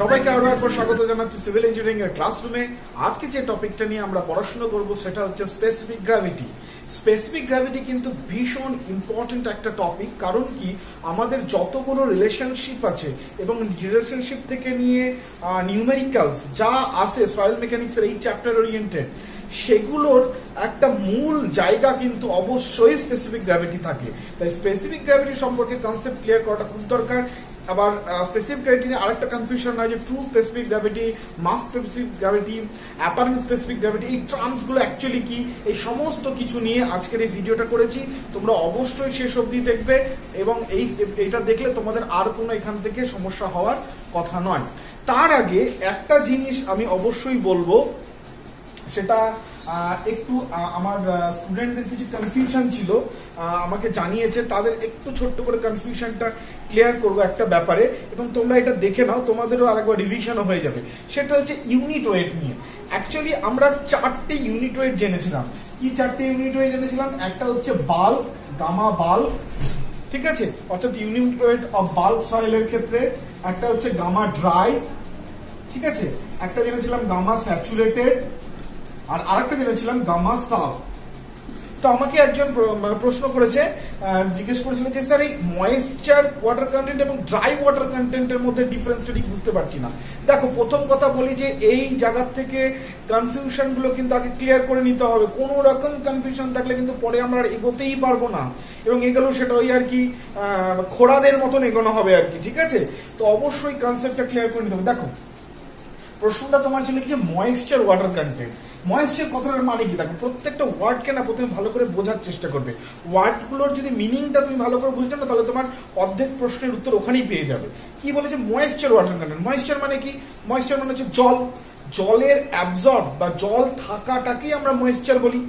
সবাইকে আরো একবার স্বাগত জানাচ্ছি সিভিল ইঞ্জিনিয়ারিং এর ক্লাসরুমে। আজকে যে টপিকটা নিয়ে আমরা পড়াশোনা করব সেটা হচ্ছে স্পেসিফিক গ্র্যাভিটি। স্পেসিফিক গ্র্যাভিটি কিন্তু ভীষণ ইম্পর্টেন্ট একটা টপিক, কারণ কি আমাদের যতগুলো রিলেশনশিপ আছে এবং রিলেশনশিপ থেকে নিয়ে নিউমেরিক্যালস যা আছে সয়েল মেকানিক্স এর এই চ্যাপ্টার ওরিয়েন্টেড, সেগুলোর একটা মূল জায়গা কিন্তু অবশ্যই স্পেসিফিক গ্র্যাভিটি থাকে। তাই স্পেসিফিক গ্র্যাভিটি সম্পর্কে কনসেপ্ট ক্লিয়ার করাটা খুব দরকার। আবার স্পেসিফিক গ্র্যাভিটি নিয়ে আরেকটা কনফিউশন হয় যে true specific gravity, mass specific gravity, apparent specific gravity, এই টার্মস গুলো অ্যাকচুয়ালি কি, এই সমস্ত কিছু নিয়ে আজকের এই ভিডিওটা করেছি। তোমরা অবশ্যই শেষ অবধি দেখবে এবং এইটা দেখলে তোমাদের আর কোনো এখান থেকে সমস্যা হওয়ার কথা নয়। তার আগে একটা জিনিস আমি অবশ্যই বলবো, সেটা একটু আমার স্টুডেন্টদের কিছু কনফিউশন ছিল, আমাকে জানিয়েছে, তাদের একটু ছোট্ট করে কনফিউশনটা ক্লিয়ার করবো একটা ব্যাপারে, এবং তোমরা এটা দেখে নাও, তোমাদেরও আরেকবার রিভিশনও হয়ে যাবে। সেটা হচ্ছে ইউনিট ওয়েট নিয়ে। অ্যাকচুয়ালি আমরা চারটে ইউনিট ওয়েট জেনেছিলাম। কি চারটে ইউনিট ওয়েট জেনেছিলাম? একটা হচ্ছে বাল্ক, গামা বাল্ক, ঠিক আছে, অর্থাৎ ইউনিট ওয়েট অফ বাল্ক সয়েলের ক্ষেত্রে। একটা হচ্ছে গামা ড্রাই, ঠিক আছে, একটা জেনেছিলাম গামা স্যাচুরেটেড, আর আরেকটা জেনেছিলাম গামা সাব। তো আমাকে একজন প্রশ্ন করেছে, জিজ্ঞেস করেছিল যে স্যার এই ময়েশ্চার ওয়াটার কন্টেন্ট এবং ড্রাই ওয়াটার কন্টেন্টের মধ্যে ডিফারেন্সটা ঠিক বুঝতে পারছি না। দেখো, প্রথম কথা বলি যে এই জায়গা থেকে কনফিউশন গুলো কিন্তু আগে ক্লিয়ার করে নিতে হবে। কোনো রকম কনফিউশন থাকলে কিন্তু পরে আমরা এগোতেই পারবো না, এবং এগুলো সেটা ওই আর কি খোড়াদের মতন এগোনো হবে আর কি, ঠিক আছে। তো অবশ্যই কনসেপ্টটা ক্লিয়ার করে নিতে হবে। দেখো, প্রশ্নটা তোমার ছিল কি, ময়েশ্চার ওয়াটার কন্টেন্ট। ময়েশ্চার কথাটার মানে কি? দেখো, প্রত্যেকটা ওয়ার্ডকে না প্রথমে ভালো করে বোঝার চেষ্টা করবে। ওয়ার্ডগুলোর যদি মিনিংটা তুমি ভালো করে বুঝতে না, তাহলে তোমার অর্ধেক প্রশ্নের উত্তর ওখানেই পেয়ে যাবে। কি বলেছে? Moisture water content. ময়েশ্চার মানে কি? ময়েশ্চার মানে হচ্ছে জল, জলের অ্যাবজর্ব বা জল থাকাটাকেই আমরা ময়েশ্চার বলি,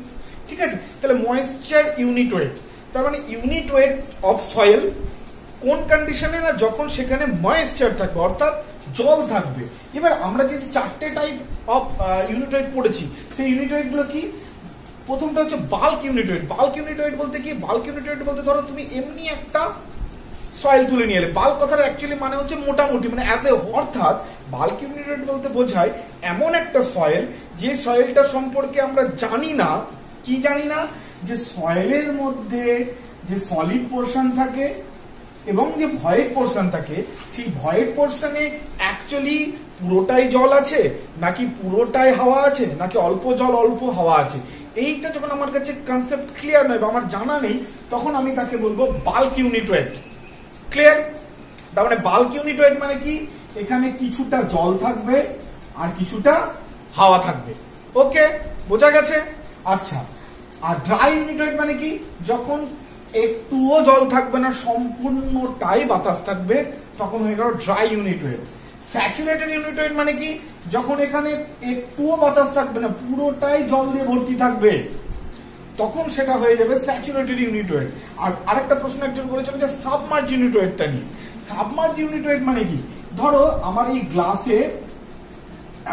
ঠিক আছে। তাহলে ময়েশ্চার ইউনিট ওয়েট, তার মানে ইউনিট ওয়েট অফ সয়েল কোন কন্ডিশনে না, যখন সেখানে ময়েশ্চার থাকবে, অর্থাৎ জল থাকবে। এবার আমরা যে চারটে টাইপ অফ ইউনিট ওয়েট পড়েছি, সেই ইউনিট ওয়েট গুলো কি? প্রথমটা হচ্ছে bulk unit wait. Bulk unit wait বলতে কি? বাল্ক ইউনিট ওয়েট বলতে ধরো তুমি এমনি একটা সয়েল তুলে নিয়ে এলে, বাল্ক কথাটা অ্যাকচুয়ালি মানে হচ্ছে মোটামুটি, মানে অ্যাজ এ, অর্থাৎ বাল্ক ইউনিট ওয়েট বলতে বোঝায় এমন একটা সয়েল যে সয়েলটা সম্পর্কে আমরা জানি না। কি জানি না? যে সয়েলের মধ্যে যে সলিড পোরশন থাকে এবং যে ভয়েড পোরশন থাকে, সেই ভয়েড পোরশনে অ্যাকচুয়ালি পুরোটাই জল আছে, নাকি পুরোটাই হাওয়া আছে, নাকি অল্প জল অল্প হাওয়া আছে, এইটা যখন আমার কাছে কনসেপ্ট ক্লিয়ার নয় বা আমার জানা নেই, তখন আমি তাকে বলবো বাল্ক ইউনিট ওয়েট। ক্লিয়ার? তার মানে বাল্ক ইউনিট ওয়েট মানে কি? এখানে কিছুটা জল থাকবে আর কিছুটা হাওয়া থাকবে। ওকে, বোঝা গেছে? আচ্ছা, আর ড্রাই ইউনিট ওয়েট মানে কি? যখন একটুও জল থাকবে না, সম্পূর্ণটাই বাতাস থাকবে, তখন হয়ে গেল dry unit wait. Saturated unit wait মানে কি? যখন এখানে একটুও বাতাস থাকবে না, পুরোটাই জল দিয়ে ভর্তি থাকবে, তখন সেটা হয়ে যাবে স্যাচুরেটেড ইউনিট ওয়েট। আর আরেকটা প্রশ্ন একজন করেছিল যে সাবমার্জ ইউনিট ওয়েটটা নিয়ে। সাবমার্জ ইউনিট ওয়েট মানে কি? ধরো আমার এই গ্লাসে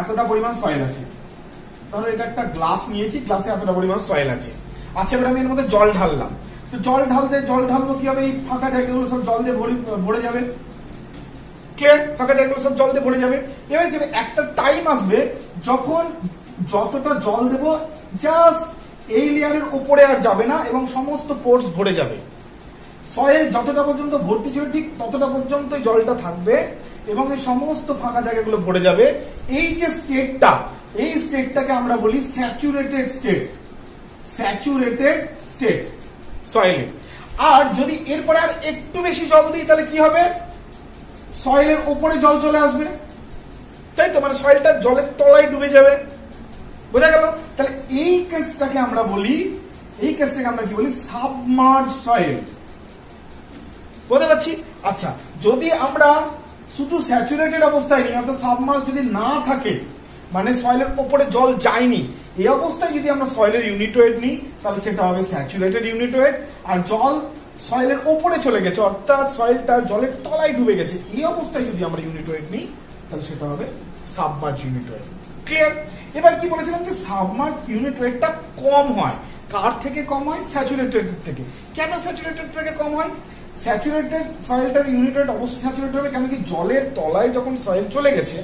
এতটা পরিমাণ সয়েল আছে, ধরো এটা একটা গ্লাস নিয়েছি, গ্লাসে এতটা পরিমাণ সয়েল আছে। আচ্ছা, এবার আমি এর মধ্যে জল ঢাললাম। তো জল ঢালবো কি হবে? এই ফাঁকা জায়গাগুলো সব জল দিয়ে ভরে যাবে। ক্লিয়ার? ফাঁকা জায়গাগুলো সব জল দিয়ে ভরে যাবে। এবার কি একটা টাইম আসবে যখন যতটা জল দেব জাস্ট এই লেয়ারের উপরে আর যাবে না এবং সমস্ত পোর্স ভরে যাবে। সয়েল যতটা পর্যন্ত ভর্তি ছিল ঠিক ততটা পর্যন্তই জলটা থাকবে এবং এই সমস্ত ফাঁকা জায়গাগুলো ভরে যাবে। এই যে স্টেটটা, এই স্টেটটাকে আমরা বলি স্যাচুরেটেড স্টেট। স্যাচুরেটেড স্টেট সয়েলে। আর যদি এরপরে আর একটু বেশি জল দিই, তাহলে কি হবে? সয়েলের উপরে জল চলে আসবে, তাই তো? মানে সয়েলটা জলের তলায় ডুবে যাবে। বোঝা গেল? তাহলে এই কেসটাকে আমরা বলি, এই কেসটাকে আমরা কি বলি? Submerge soil. বুঝতে পারছি? আচ্ছা, যদি আমরা শুধু স্যাচুরেটেড অবস্থায় নিই, অর্থাৎ সাবমার্জ যদি না থাকে, মানে সয়েলের উপরে জল যায়নি, এই অবস্থায় যদি আমরা সয়েলের ইউনিট ওয়েট নিই, তাহলে সেটা হবে স্যাচুরেটেড ইউনিট ওয়েট। আর জল সয়েলের উপরে চলে গেছে, অর্থাৎ সয়েলটা জলের তলায় ডুবে গেছে, এই অবস্থায় যদি আমরা ইউনিট ওয়েট নিই, তাহলে সেটা হবে সাবমার্জ ইউনিট ওয়েট। ক্লিয়ার? এবার কি বলেছিলাম যে সাবমার্জ ইউনিট ওয়েটটা কম হয়। কার থেকে কম হয়? স্যাচুরেটেড থেকে। কেন স্যাচুরেটেড থেকে কম হয়? স্যাচুরেটেড সয়েলটার ইউনিট ওয়েট অবশ্যই স্যাচুরেটেড হবে, কেন কি জলের তলায় যখন সয়েল চলে গেছে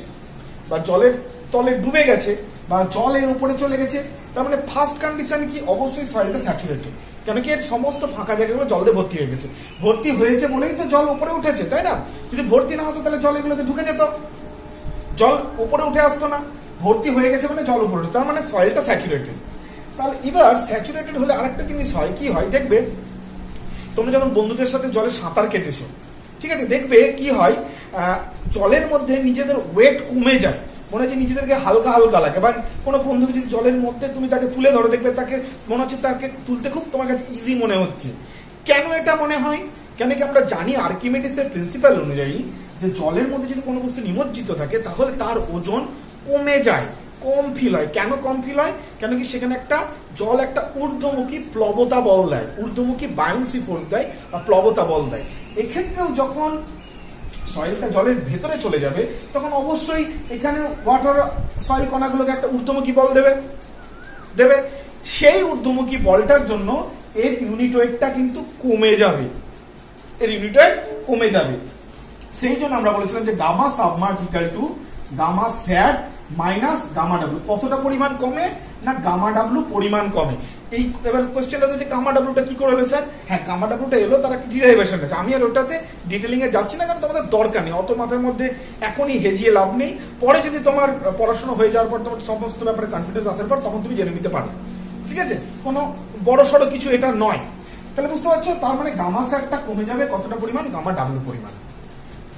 বা জলের তলে ডুবে গেছে বা জলের উপরে চলে গেছে, তার মানে ফার্স্ট কন্ডিশন কি অবশ্যই সয়েলটা স্যাচুরেটেড, কেন কি এর সমস্ত ফাঁকা জায়গাগুলো জল দিয়ে ভর্তি হয়ে গেছে, ভর্তি হয়েছে বলেই তো জল উপরে উঠেছে, তাই না? যদি ভর্তি না হতো তাহলে জল এগুলোতে ঢুকে যেত, জল উপরে উঠে আসতো না, ভর্তি হয়ে গেছে মানে জল উপরে, তার মানে সয়েলটা স্যাচুরেটেড। তাহলে এবার স্যাচুরেটেড হলে আরেকটা জিনিস হয়, কি হয় দেখবে, তোমরা যখন বন্ধুদের সাথে জলে সাঁতার কেটেছো, ঠিক আছে, দেখবে কি হয় জলের মধ্যে নিজেদের ওয়েট কমে যায়, মনে হচ্ছে নিজেদেরকে হালকা হালকা লাগে, বা কোনো বন্ধুকে যদি জলের মধ্যে তুমি তাকে তুলে ধরো, দেখবে তাকে মনে হচ্ছে তাকে তুলতে খুব তোমার কাছে ইজি মনে হচ্ছে। কেন এটা মনে হয়? কেন কি আমরা জানি আর্কিমিডিসের প্রিন্সিপাল অনুযায়ী যে জলের মধ্যে যদি কোনো বস্তু নিমজ্জিত থাকে তাহলে তার ওজন কমে যায়, কম ফিল হয়। কেন কম ফিল হয়? কেন কি সেখানে একটা জল একটা ঊর্ধ্বমুখী প্লবতা বল দেয়, ঊর্ধ্বমুখী বায়ুন্সি ফোর্স দেয় বা প্লবতা বল দেয়। এক্ষেত্রেও যখন সয়েলটা জলের ভেতরে চলে যাবে তখন অবশ্যই এখানে ওয়াটার সয়েল কণাগুলোকে একটা ঊর্ধ্বমুখী বল দেবে। সেই ঊর্ধ্বমুখী বলটার জন্য এর ইউনিট ওয়েটটা কিন্তু কমে যাবে, এর ইউনিট ওয়েট কমে যাবে। সেই জন্য আমরা বলেছিলাম যে gamma submerge equal to gamma sat minus gamma W. কতটা পরিমাণ কমে না, গামা ডাব্লু পরিমাণ কমে। এই এবার কোশ্চেনটা যে গামা ডাব্লুটা কি করে এলো স্যার? হ্যাঁ, গামা ডাব্লুটা এলো তার একটা ডিরাইভেশন আছে, আমি আর ওটাতে ডিটেলিং এ যাচ্ছি না, কারণ তোমাদের দরকার নেই, অত মাথার মধ্যে এখনই হেজিয়ে লাভ নেই। পরে যদি তোমার পড়াশোনা হয়ে যাওয়ার পর তোমার সমস্ত ব্যাপারে কনফিডেন্স আসার পর তখন তুমি জেনে নিতে পারো, ঠিক আছে? কোনো বড় সড়ো কিছু এটা নয়। তাহলে বুঝতে পারছো, তার মানে গামা স্যাটটা কমে যাবে কতটা পরিমাণ, গামা ডাব্লু পরিমাণ।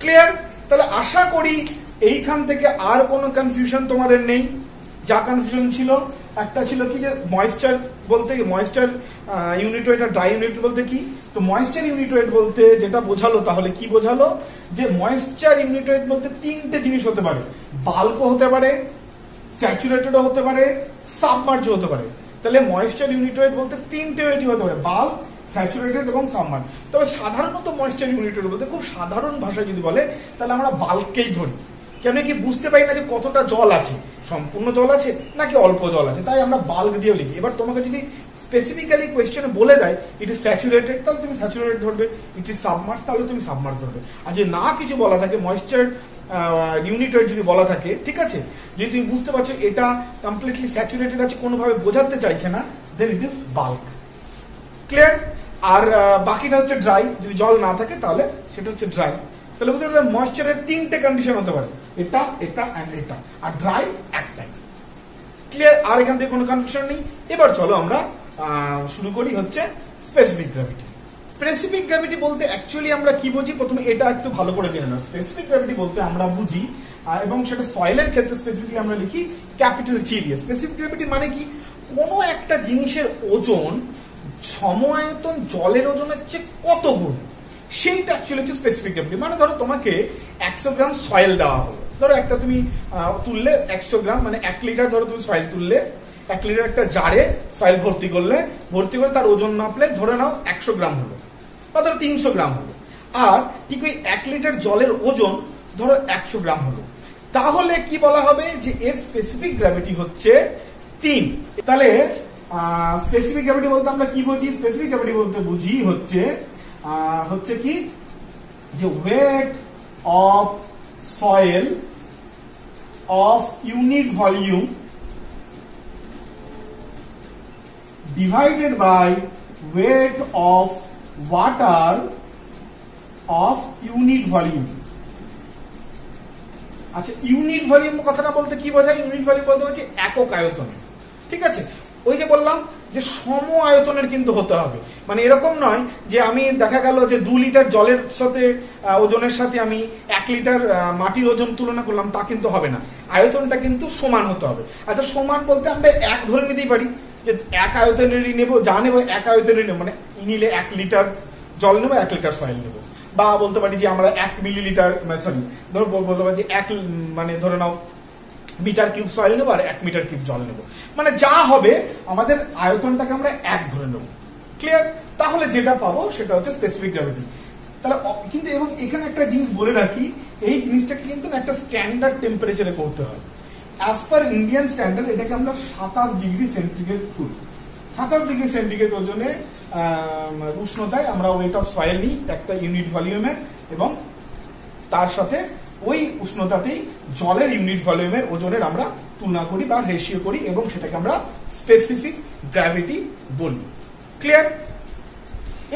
ক্লিয়ার? তাহলে আশা করি এইখান থেকে আর কোনো কনফিউশন তোমাদের নেই। যা কনফিউশন ছিল, একটা ছিল কি যে ময়েশ্চার বলতে ময়েশ্চার ইউনিট ওয়েট আর ড্রাই ইউনিট বলতে কি, তো ময়েশ্চার ইউনিট ওয়েট বলতে যেটা বোঝালো, তাহলে কি বোঝালো যে ময়েশ্চার ইউনিট ওয়েট বলতে তিনটে জিনিস হতে পারে, বাল্কও হতে পারে, স্যাচুরেটেডও হতে পারে, সাবমার্জও হতে পারে। তাহলে ময়েশ্চার ইউনিট ওয়েট বলতে তিনটে ওয়েটই হতে পারে, বাল্ক, স্যাচুরেটেড এবং সাবমার্জ। তবে সাধারণত ময়েশ্চার ইউনিট ওয়েট বলতে খুব সাধারণ ভাষায় যদি বলে তাহলে আমরা বাল্ককেই ধরি, কেন কি বুঝতে পারি না যে কতটা জল আছে, সম্পূর্ণ জল আছে নাকি অল্প জল আছে, তাই আমরা বাল্ক দিয়ে লিখি। এবার তোমাকে যদি স্পেসিফিক্যালি কোয়েশ্চেনে বলে দেয় ইট ইজ স্যাচুরেটেড, তাহলে তুমি স্যাচুরেটেড ধরবে, ইট ইজ সাবমার্জ তাহলে তুমি সাবমার্জ ধরবে। আর যদি না কিছু বলা থাকে, ময়েশ্চার ইউনিট ওয়েট যদি বলা থাকে, ঠিক আছে, যদি তুমি বুঝতে পারছো এটা কমপ্লিটলি স্যাচুরেটেড আছে, কোনোভাবে বোঝাতে চাইছে না, দেন ইট ইজ বাল্ক। ক্লিয়ার? আর বাকিটা হচ্ছে ড্রাই, যদি জল না থাকে তাহলে সেটা হচ্ছে ড্রাই। তাহলে বুঝতে পারলে ময়েশ্চারের তিনটে কন্ডিশন হতে পারে, এটা, এটা এন্ড এটা, আর ড্রাই একটাই। ক্লিয়ার? আর এখান থেকে কোনো কনফিউশন নেই। এবার চলো আমরা শুরু করি হচ্ছে স্পেসিফিক গ্র্যাভিটি। স্পেসিফিক গ্র্যাভিটি বলতে অ্যাকচুয়ালি আমরা কি বুঝি, প্রথমে এটা একটু ভালো করে জেনে নাও। স্পেসিফিক গ্র্যাভিটি বলতে আমরা বুঝি, এবং সেটা সয়েলের ক্ষেত্রে স্পেসিফিকলি আমরা লিখি ক্যাপিটাল জি দিয়ে। স্পেসিফিক গ্র্যাভিটি মানে কি, কোনো একটা জিনিসের ওজন সমায়তন জলের ওজনের চেয়ে কত গুণ, সেইটা অ্যাকচুয়ালি হচ্ছে স্পেসিফিক গ্র্যাভিটি। মানে ধরো তোমাকে 100 গ্রাম সয়েল দেওয়া হলো, ধরো একটা তুমি তুললে 100 গ্রাম, মানে 1 লিটার ধরো তুমি সয়েল তুললে, 1 লিটার একটা জারে সয়েল ভর্তি করে তার ওজন মাপলে ধরে নাও 100 গ্রাম হলো বা ধরো 300 গ্রাম হলো, আর ঠিক ওই 1 লিটার জলের ওজন ধরো 100 গ্রাম হলো, তাহলে কি বলা হবে যে এর স্পেসিফিক গ্র্যাভিটি হচ্ছে 3। তাহলে স্পেসিফিক গ্র্যাভিটি বলতে আমরা কি বুঝি? স্পেসিফিক গ্র্যাভিটি বলতে বুঝি হচ্ছে কি যে wait of soil of unit volume divided by weight of water of unit volume। আচ্ছা, ইউনিট ভলিউম কথাটা বলতে কি বোঝায়? ইউনিট ভলিউম বলতে হচ্ছে একক আয়তনে, ঠিক আছে? ওই যে বললাম যে সম আয়তনের কিন্তু হতে হবে, মানে এরকম নয় যে আমি দেখা গেল যে 2 লিটার জলের সাথে ওজনের সাথে আমি 1 লিটার মাটির ওজন তুলনা করলাম, তা কিন্তু হবে না, আয়তনটা কিন্তু সমান হতে হবে। আচ্ছা, সমান বলতে আমরা 1 ধরে নিতেই পারি, যে 1 আয়তনেরই নেবো, যা নেবো 1 আয়তনেরই নেবো, মানে নিলে 1 লিটার জল নেবো, 1 লিটার সয়েল নেবো। বা বলতে পারি যে আমরা 1 মিলিলিটার, সরি ধরো বলতে পারি যে 1 মানে ধরে নাও মিটার কিউব সয়েল নেবো আর 1 মিটার কিউব জল নেবো, মানে যা হবে আমাদের আয়তনটাকে আমরা 1 ধরে নেবো। ক্লিয়ার? তাহলে যেটা পাবো সেটা হচ্ছে স্পেসিফিক গ্র্যাভিটি। তাহলে কিন্তু এবং এখানে একটা জিনিস বলে রাখি, এই জিনিসটাকে কিন্তু একটা স্ট্যান্ডার্ড টেম্পারেচারে করতে হয়। অ্যাজ পার ইন্ডিয়ান স্ট্যান্ডার্ড এটাকে আমরা 27 ডিগ্রি সেন্টিগ্রেড করি। 27 ডিগ্রি সেন্টিগ্রেড ওজনে উষ্ণতায় আমরা ওয়েট অফ সয়েল নিই একটা ইউনিট ভলিউমের, এবং তার সাথে ওই উষ্ণতাতেই জলের ইউনিট ভলিউমের ওজনের আমরা তুলনা করি বা রেশিও করি, এবং সেটাকে আমরা স্পেসিফিক গ্র্যাভিটি বলি। ক্লিয়ার?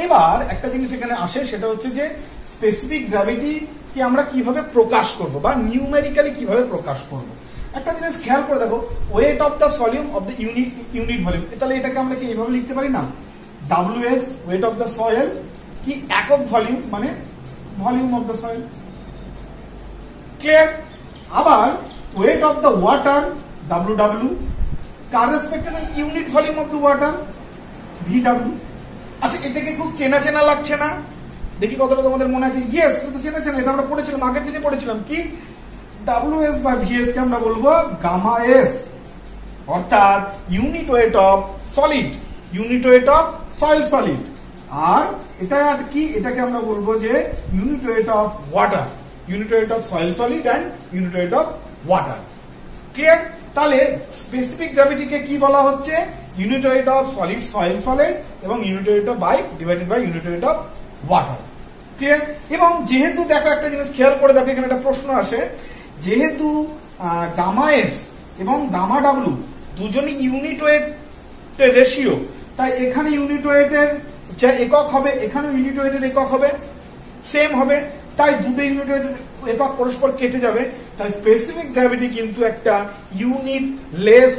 এবার একটা জিনিস এখানে আসে, সেটা হচ্ছে যে স্পেসিফিক গ্র্যাভিটি কি আমরা কিভাবে প্রকাশ করব বা নিউমেরিক্যালি কিভাবে প্রকাশ করব। একটা জিনিস খেয়াল করে দেখো, ওয়েট অফ দ্য সলিউম অফ দ্য ইউনিট ভলিউম, তাহলে এটাকে আমরা কি এইভাবে লিখতে পারি না, WS weight of the soil কি একক ভলিউম মানে volume of the soil. Clear? আবার weight of the water WW কার রেসপেক্টে unit volume of the water VW। আচ্ছা, এটাকে খুব চেনা চেনা লাগছে না? দেখি কতটা তোমাদের মনে আছে। ইয়েস, এটা তো চেনা চেনা, এটা আমরা পড়েছিলাম, আগের দিনে পড়েছিলাম। কি WS বা VS কে আমরা বলবো গামা S, অর্থাৎ unit weight of solid, unit weight of soil solid. আর এটা কি, এটাকে আমরা বলবো যে unit weight of water, unit weight of soil solid and unit weight of water. Clear? তাহলে স্পেসিফিক গ্র্যাভিটিকে কি বলা হচ্ছে, unit weight of solid soil solid এবং unit weight of divided by unit weight of water. Clear? এবং যেহেতু দেখো একটা জিনিস খেয়াল করে দেখো, এখানে একটা প্রশ্ন আসে, যেহেতু গামা এস এবং গামা ডাব্লু দুজনই ইউনিট ওয়েট রেশিও, তাই এখানে ইউনিট ওয়েটের যা একক হবে এখানে ইউনিট ওয়েটের একক হবে, সেম হবে, তাই দুটো ইউনিট ওয়েটের একক পরস্পর কেটে যাবে। তাই স্পেসিফিক গ্র্যাভিটি কিন্তু একটা ইউনিট লেস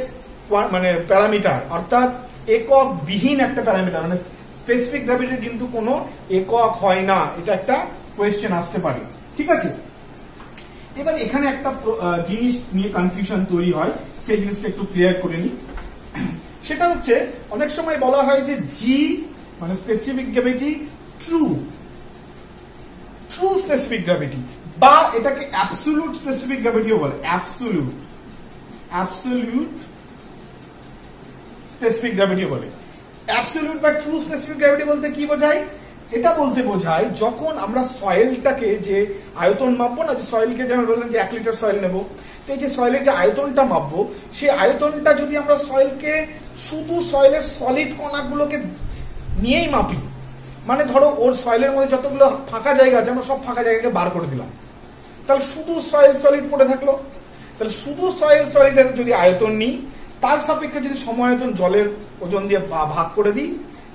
মানে প্যারামিটার, অর্থাৎ একক বিহীন একটা প্যারামিটার, মানে স্পেসিফিক গ্র্যাভিটির কিন্তু কোনো একক হয় না। এটা একটা কোয়েশ্চেন আসতে পারে। ঠিক আছে? এবার এখানে একটা জিনিস নিয়ে কনফিউশন তৈরি হয়, সেই জিনিসটা একটু ক্লিয়ার করে নিই। সেটা হচ্ছে অনেক সময় বলা হয় যে জি মানে specific gravity true specific gravity, বা এটাকে অ্যাবসোলিউট স্পেসিফিক গ্র্যাভিটিও বলে, অ্যাবসোলিউট স্পেসিফিক গ্র্যাভিটিও বলে। অ্যাবসোলিউট বা ট্রু স্পেসিফিক গ্র্যাভিটি বলতে কি বোঝায়? এটা বলতে বোঝায় যখন আমরা সয়েলটাকে যে আয়তন মাপবো না, যে সয়েলকে যেমন বললাম যে 1 লিটার সয়েল নেবো, তো এই যে সয়েলের যে আয়তনটা মাপবো, সেই আয়তনটা যদি আমরা সয়েলকে শুধু সয়েলের সলিড কণাগুলোকে নিয়েই মাপি, মানে ধরো ওর সয়েলের মধ্যে যতগুলো ফাঁকা জায়গা আছে আমরা সব ফাঁকা জায়গাকে বার করে দিলাম, তাহলে শুধু সয়েল সলিড পড়ে থাকলো। তাহলে শুধু সয়েল সলিডের যদি আয়তন নিই, তার সাপেক্ষে যদি সমায়তন জলের ওজন দিয়ে ভাগ করে দিই,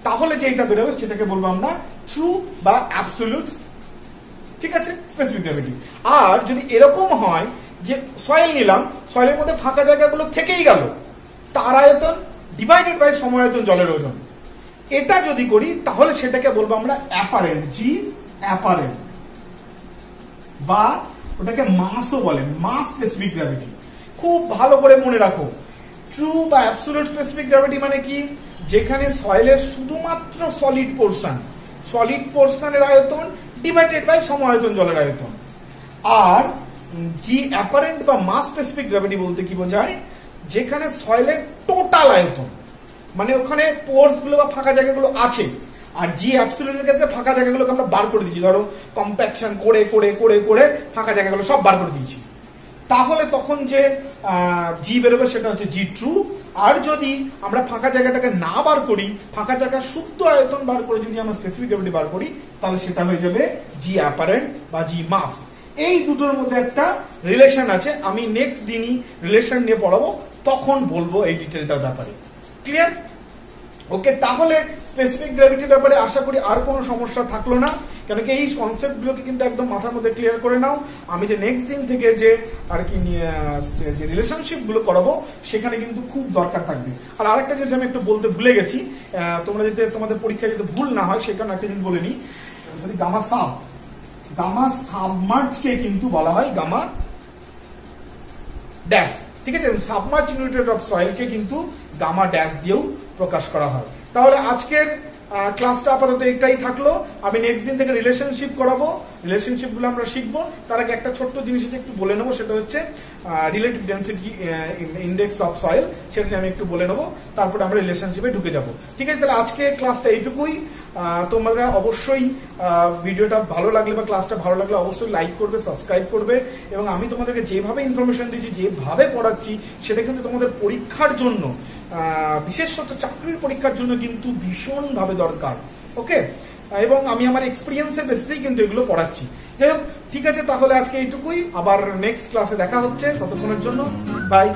তাহলে যেটা বেরোবে সেটাকে বলবো আমরা ট্রু বা অ্যাবসোলিউট, ঠিক আছে, স্পেসিফিক গ্র্যাভিটি। আর যদি এরকম হয় যে সয়েল নিলাম, সয়েলের মধ্যে ফাঁকা জায়গাগুলো থেকেই গেল, তার আয়তন ডিভাইডেড বাই সমায়তন জলের ওজন, এটা যদি করি তাহলে সেটাকে বলবো আমরা অ্যাপারেন্ট, জি অ্যাপারেন্ট, বা ওটাকে মাসও বলে, মাস স্পেসিফিক গ্র্যাভিটি। খুব ভালো করে মনে রাখো, ট্রু বা অ্যাবসোলিউট স্পেসিফিক গ্র্যাভিটি মানে কি, যেখানে সয়েলের শুধুমাত্র সলিড পোরশনের আয়তন ডিভাইডেড বাই সমায়তন জলের আয়তন। আর জি অ্যাপারেন্ট বা মাস স্পেসিফিক গ্র্যাভিটি বলতে কি বোঝায়, যেখানে সয়েলের টোটাল আয়তন, মানে ওখানে পোর্স গুলো বা ফাঁকা জায়গাগুলো আছে, আর জি অ্যাবসোলিউটের ক্ষেত্রে ফাঁকা জায়গাগুলোকে আমরা বার করে দিয়েছি, ধরো কম্প্যাকশন করে করে করে করে ফাঁকা জায়গাগুলো সব বার করে দিয়েছি, তাহলে তখন যে জি বেরোবে সেটা হচ্ছে জি ট্রু। আর যদি আমরা ফাঁকা জায়গাটাকে না বার করি, ফাঁকা জায়গার শুদ্ধ আয়তন বার করে যদি আমরা স্পেসিফিক গ্র্যাভিটি বার করি, তাহলে সেটা হয়ে যাবে জি অ্যাপারেন্ট বা জি মাস। এই দুটোর মধ্যে একটা রিলেশন আছে, আমি নেক্সট দিনই রিলেশন নিয়ে পড়াবো, তখন বলবো এই ডিটেলটার ব্যাপারে। ক্লিয়ার? ওকে, তাহলে স্পেসিফিক গ্র্যাভিটির ব্যাপারে আশা করি আর কোনো সমস্যা থাকলো না, কেন কি এই কনসেপ্টগুলোকে কিন্তু একদম মাথার মধ্যে ক্লিয়ার করে নাও। আমি যে নেক্সট দিন থেকে যে আর কি যে রিলেশনশিপ গুলো করাবো, সেখানে কিন্তু খুব দরকার থাকবে। আর আরেকটা জিনিস আমি একটু বলতে ভুলে গেছি, তোমরা যাতে তোমাদের পরীক্ষায় যাতে ভুল না হয়, সেখানে একটা জিনিস বলে নি, গামা সাবমার্জকে কিন্তু বলা হয় গামা ড্যাশ, ঠিক আছে, সাবমার্জ ইউনিট অফ সয়েলকে কিন্তু গামা ড্যাশ দিয়েও প্রকাশ করা হয়। তাহলে আজকের ক্লাসটা আপাতত এটাই থাকলো। আমি নেক্সট দিন থেকে রিলেশনশিপ করাবো, রিলেশনশিপ গুলো আমরা শিখবো। তার আগে একটা ছোট্ট জিনিস একটু বলে নেবো, সেটা হচ্ছে relative density index of soil, সেটা আমি একটু বলে নেবো, তারপরে আমরা রিলেশনশিপে ঢুকে যাবো। ঠিক আছে, তাহলে আজকে ক্লাসটা এইটুকুই। তোমরা অবশ্যই ভিডিওটা ভালো লাগলে বা ক্লাসটা ভালো লাগলে অবশ্যই লাইক করবে, সাবস্ক্রাইব করবে, এবং আমি তোমাদেরকে যেভাবে ইনফরমেশন দিচ্ছি, যেভাবে পড়াচ্ছি, সেটা কিন্তু তোমাদের পরীক্ষার জন্য বিশেষত চাকরির পরীক্ষার জন্য কিন্তু ভীষণভাবে দরকার। ওকে, এবং আমি আমার এক্সপিরিয়েন্সের বেসিসেই কিন্তু এগুলো পড়াচ্ছি। যাই হোক, ঠিক আছে, তাহলে আজকে এইটুকুই, আবার নেক্সট ক্লাসে দেখা হচ্ছে, ততক্ষণের জন্য বাই।